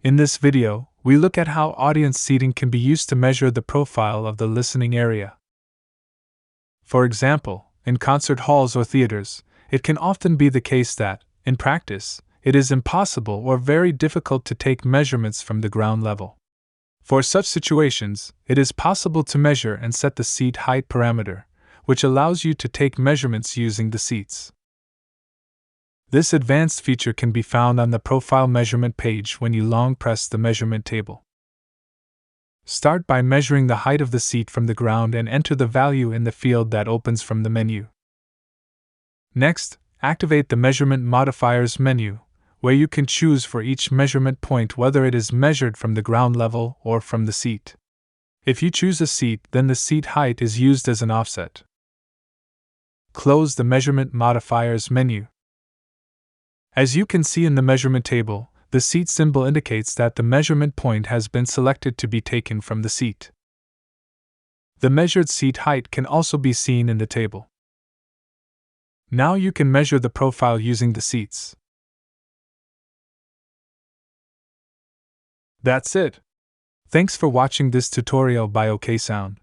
In this video, we look at how audience seating can be used to measure the profile of the listening area. For example, in concert halls or theaters, it can often be the case that, in practice, it is impossible or very difficult to take measurements from the ground level. For such situations, it is possible to measure and set the seat height parameter, which allows you to take measurements using the seats. This advanced feature can be found on the Profile Measurement page when you long press the measurement table. Start by measuring the height of the seat from the ground and enter the value in the field that opens from the menu. Next, activate the Measurement Modifiers menu, where you can choose for each measurement point whether it is measured from the ground level or from the seat. If you choose a seat, then the seat height is used as an offset. Close the Measurement Modifiers menu. As you can see in the measurement table, the seat symbol indicates that the measurement point has been selected to be taken from the seat. The measured seat height can also be seen in the table. Now you can measure the profile using the seats. That's it. Thanks for watching this tutorial by OK Sound.